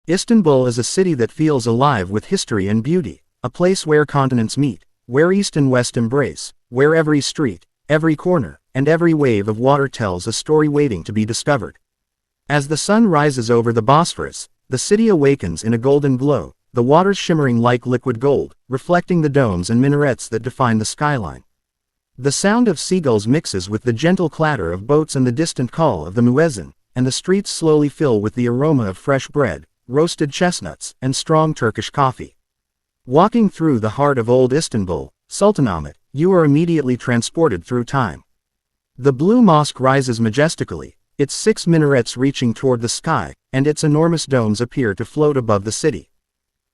Istanbul is a city that feels alive with history and beauty, a place where continents meet, where East and West embrace, where every street, every corner, and every wave of water tells a story waiting to be discovered. As the sun rises over the Bosphorus, the city awakens in a golden glow, the waters shimmering like liquid gold, reflecting the domes and minarets that define the skyline. The sound of seagulls mixes with the gentle clatter of boats and the distant call of the muezzin, and the streets slowly fill with the aroma of fresh bread, roasted chestnuts, and strong Turkish coffee. Walking through the heart of old Istanbul, Sultan Ahmed, you are immediately transported through time. The blue mosque rises majestically, its 6 minarets reaching toward the sky, and its enormous domes appear to float above the city.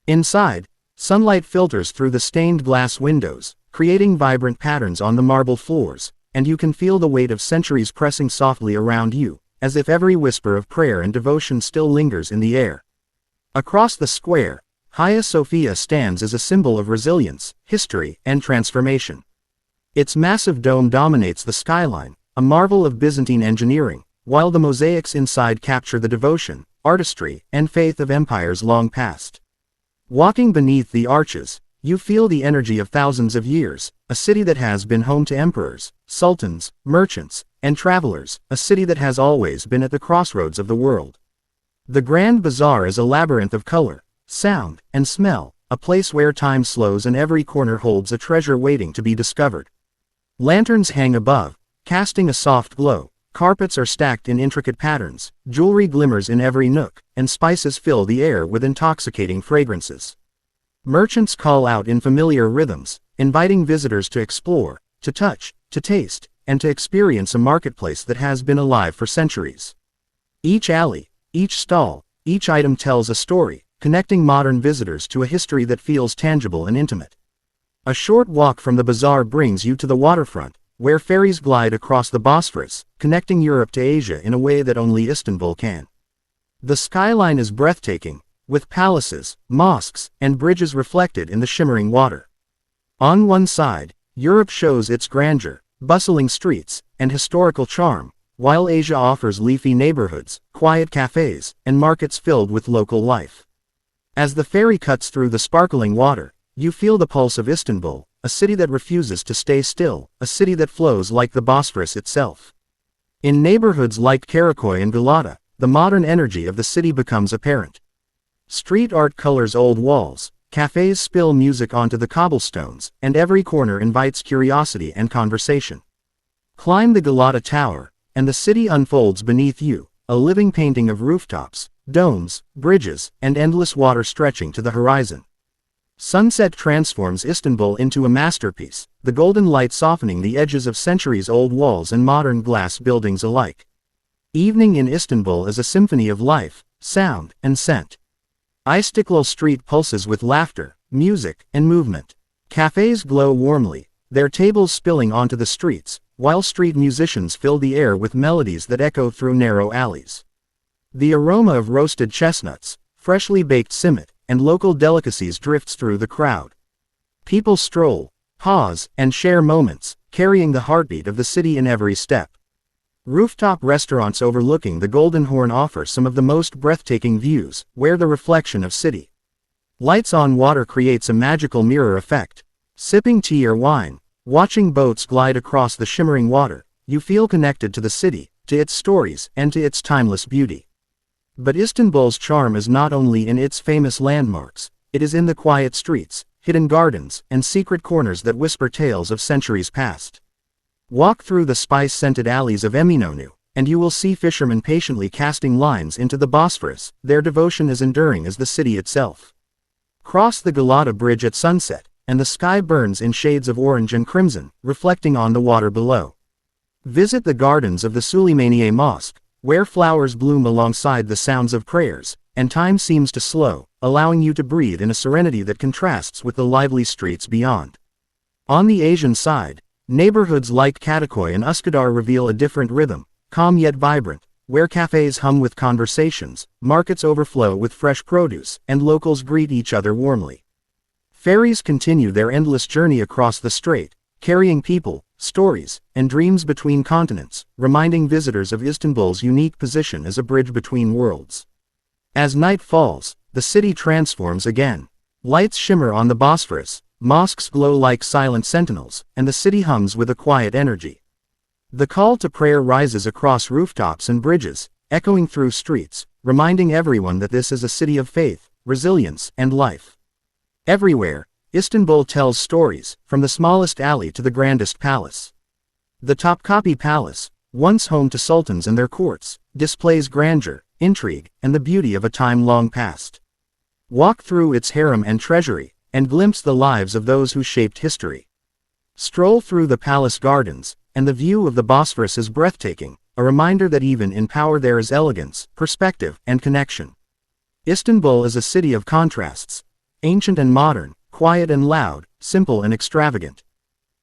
Inside, sunlight filters through the stained glass windows, creating vibrant patterns on the marble floors, and you can feel the weight of centuries pressing softly around you, as if every whisper of prayer and devotion still lingers in the air. Across the square, Hagia Sophia stands as a symbol of resilience, history, and transformation. Its massive dome dominates the skyline, a marvel of Byzantine engineering, while the mosaics inside capture the devotion, artistry, and faith of empires long past. Walking beneath the arches, you feel the energy of thousands of years, a city that has been home to emperors, sultans, merchants, and travelers, a city that has always been at the crossroads of the world. The Grand Bazaar is a labyrinth of color, sound, and smell, a place where time slows and every corner holds a treasure waiting to be discovered. Lanterns hang above, casting a soft glow, carpets are stacked in intricate patterns, jewelry glimmers in every nook, and spices fill the air with intoxicating fragrances. Merchants call out in familiar rhythms, inviting visitors to explore, to touch, to taste, and to experience a marketplace that has been alive for centuries. Each alley, each stall, each item tells a story, connecting modern visitors to a history that feels tangible and intimate. A short walk from the bazaar brings you to the waterfront, where ferries glide across the Bosphorus, connecting Europe to Asia in a way that only Istanbul can. The skyline is breathtaking, with palaces, mosques, and bridges reflected in the shimmering water. On one side, Europe shows its grandeur, bustling streets, and historical charm, while Asia offers leafy neighborhoods, quiet cafes, and markets filled with local life. As the ferry cuts through the sparkling water, you feel the pulse of Istanbul, a city that refuses to stay still, a city that flows like the Bosphorus itself. In neighborhoods like Karakoy and Galata, the modern energy of the city becomes apparent. Street art colors old walls, cafes spill music onto the cobblestones, and every corner invites curiosity and conversation. Climb the Galata Tower, and the city unfolds beneath you, a living painting of rooftops, domes, bridges, and endless water stretching to the horizon. Sunset transforms Istanbul into a masterpiece, the golden light softening the edges of centuries-old walls and modern glass buildings alike. Evening in Istanbul is a symphony of life, sound, and scent. Istiklal Street pulses with laughter, music, and movement. Cafes glow warmly, their tables spilling onto the streets, while street musicians fill the air with melodies that echo through narrow alleys. The aroma of roasted chestnuts, freshly baked simit, and local delicacies drifts through the crowd. People stroll, pause, and share moments, carrying the heartbeat of the city in every step. Rooftop restaurants overlooking the Golden Horn offer some of the most breathtaking views, where the reflection of city lights on water creates a magical mirror effect. Sipping tea or wine, watching boats glide across the shimmering water, you feel connected to the city, to its stories, and to its timeless beauty. But Istanbul's charm is not only in its famous landmarks, it is in the quiet streets, hidden gardens, and secret corners that whisper tales of centuries past. Walk through the spice-scented alleys of Eminönü, and you will see fishermen patiently casting lines into the Bosphorus, their devotion as enduring as the city itself. Cross the Galata Bridge at sunset, and the sky burns in shades of orange and crimson, reflecting on the water below. Visit the gardens of the Süleymaniye Mosque, where flowers bloom alongside the sounds of prayers, and time seems to slow, allowing you to breathe in a serenity that contrasts with the lively streets beyond. On the Asian side, neighborhoods like Katakoy and Üsküdar reveal a different rhythm, calm yet vibrant, where cafes hum with conversations, markets overflow with fresh produce, and locals greet each other warmly. Ferries continue their endless journey across the strait, carrying people, stories, and dreams between continents, reminding visitors of Istanbul's unique position as a bridge between worlds. As night falls, the city transforms again. Lights shimmer on the Bosphorus, mosques glow like silent sentinels, and the city hums with a quiet energy. The call to prayer rises across rooftops and bridges, echoing through streets, reminding everyone that this is a city of faith, resilience, and life. Everywhere, Istanbul tells stories, from the smallest alley to the grandest palace. The Topkapi Palace, once home to sultans and their courts, displays grandeur, intrigue, and the beauty of a time long past. Walk through its harem and treasury, and glimpse the lives of those who shaped history. Stroll through the palace gardens, and the view of the Bosphorus is breathtaking, a reminder that even in power there is elegance, perspective, and connection. Istanbul is a city of contrasts, ancient and modern, quiet and loud, simple and extravagant.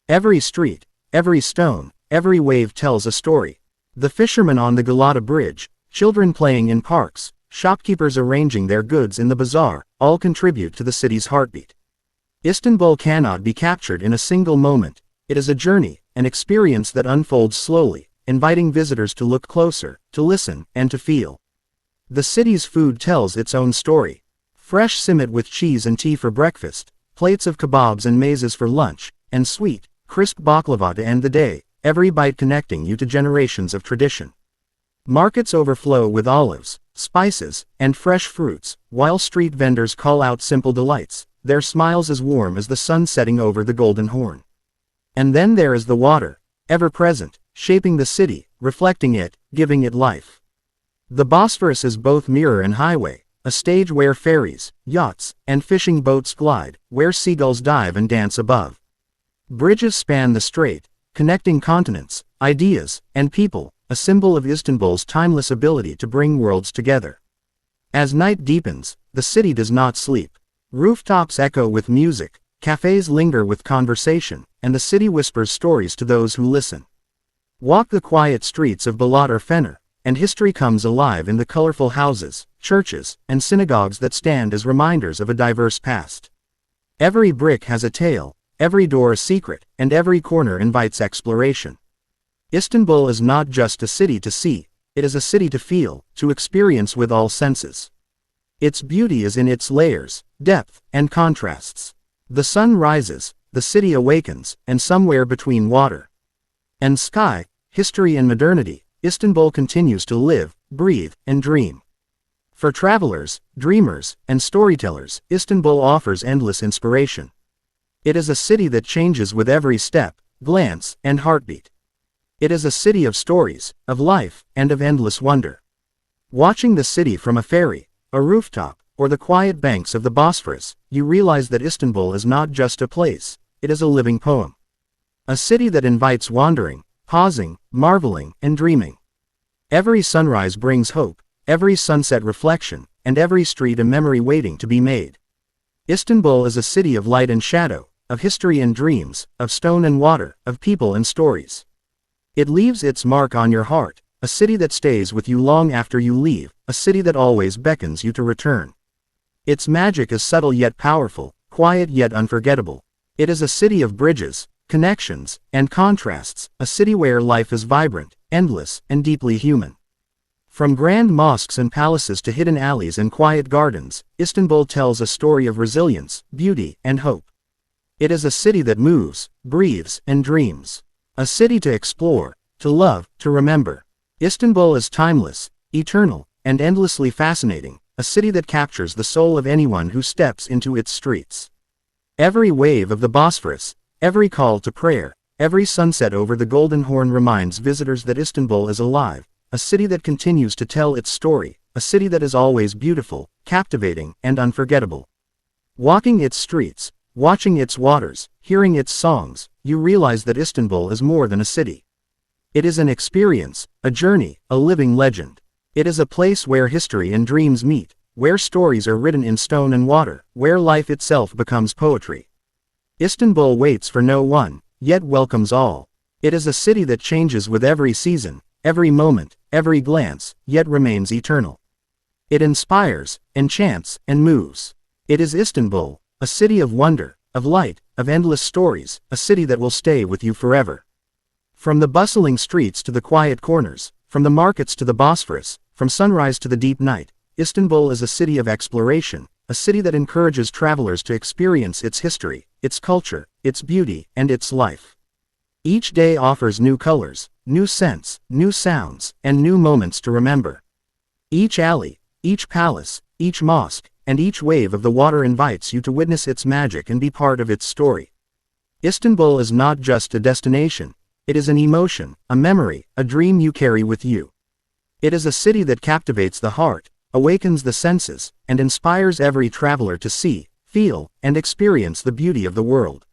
Every street, every stone, every wave tells a story. The fishermen on the Galata Bridge, children playing in parks, shopkeepers arranging their goods in the bazaar, all contribute to the city's heartbeat. Istanbul cannot be captured in a single moment. It is a journey, an experience that unfolds slowly, inviting visitors to look closer, to listen, and to feel. The city's food tells its own story. Fresh simit with cheese and tea for breakfast, plates of kebabs and mezes for lunch, and sweet, crisp baklava to end the day, every bite connecting you to generations of tradition. Markets overflow with olives, spices, and fresh fruits, while street vendors call out simple delights, their smiles as warm as the sun setting over the Golden Horn. And then there is the water, ever present, shaping the city, reflecting it, giving it life. The Bosphorus is both mirror and highway, a stage where ferries, yachts, and fishing boats glide, where seagulls dive and dance above. Bridges span the strait, connecting continents, ideas, and people, a symbol of Istanbul's timeless ability to bring worlds together. As night deepens, the city does not sleep. Rooftops echo with music, cafes linger with conversation, and the city whispers stories to those who listen. Walk the quiet streets of Balat or Fener, and history comes alive in the colorful houses, churches, and synagogues that stand as reminders of a diverse past. Every brick has a tale, every door a secret, and every corner invites exploration. Istanbul is not just a city to see, it is a city to feel, to experience with all senses. Its beauty is in its layers, depth, and contrasts. The sun rises, the city awakens, and somewhere between water and sky, history and modernity, Istanbul continues to live, breathe, and dream. For travelers, dreamers, and storytellers, Istanbul offers endless inspiration. It is a city that changes with every step, glance, and heartbeat. It is a city of stories, of life, and of endless wonder. Watching the city from a ferry, a rooftop, or the quiet banks of the Bosphorus, you realize that Istanbul is not just a place, it is a living poem. A city that invites wandering, pausing, marveling, and dreaming. Every sunrise brings hope, every sunset reflection, and every street a memory waiting to be made. Istanbul is a city of light and shadow, of history and dreams, of stone and water, of people and stories. It leaves its mark on your heart, a city that stays with you long after you leave, a city that always beckons you to return. Its magic is subtle yet powerful, quiet yet unforgettable. It is a city of bridges, connections, and contrasts, a city where life is vibrant, endless, and deeply human. From grand mosques and palaces to hidden alleys and quiet gardens, Istanbul tells a story of resilience, beauty, and hope. It is a city that moves, breathes, and dreams. A city to explore, to love, to remember. Istanbul is timeless, eternal, and endlessly fascinating, a city that captures the soul of anyone who steps into its streets. Every wave of the Bosphorus, every call to prayer, every sunset over the Golden Horn reminds visitors that Istanbul is alive, a city that continues to tell its story, a city that is always beautiful, captivating, and unforgettable. Walking its streets, watching its waters, hearing its songs, you realize that Istanbul is more than a city. It is an experience, a journey, a living legend. It is a place where history and dreams meet, where stories are written in stone and water, where life itself becomes poetry. Istanbul waits for no one, yet welcomes all. It is a city that changes with every season, every moment, every glance, yet remains eternal. It inspires, enchants, and moves. It is Istanbul, a city of wonder, of light, of endless stories, a city that will stay with you forever. From the bustling streets to the quiet corners, from the markets to the Bosphorus, from sunrise to the deep night, Istanbul is a city of exploration, a city that encourages travelers to experience its history, its culture, its beauty, and its life. Each day offers new colors, new scents, new sounds, and new moments to remember. Each alley, each palace, each mosque, and each wave of the water invites you to witness its magic and be part of its story. Istanbul is not just a destination, it is an emotion, a memory, a dream you carry with you. It is a city that captivates the heart, awakens the senses, and inspires every traveler to see, feel, and experience the beauty of the world.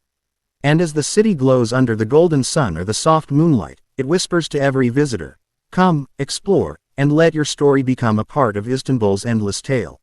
And as the city glows under the golden sun or the soft moonlight, it whispers to every visitor, "Come, explore, and let your story become a part of Istanbul's endless tale."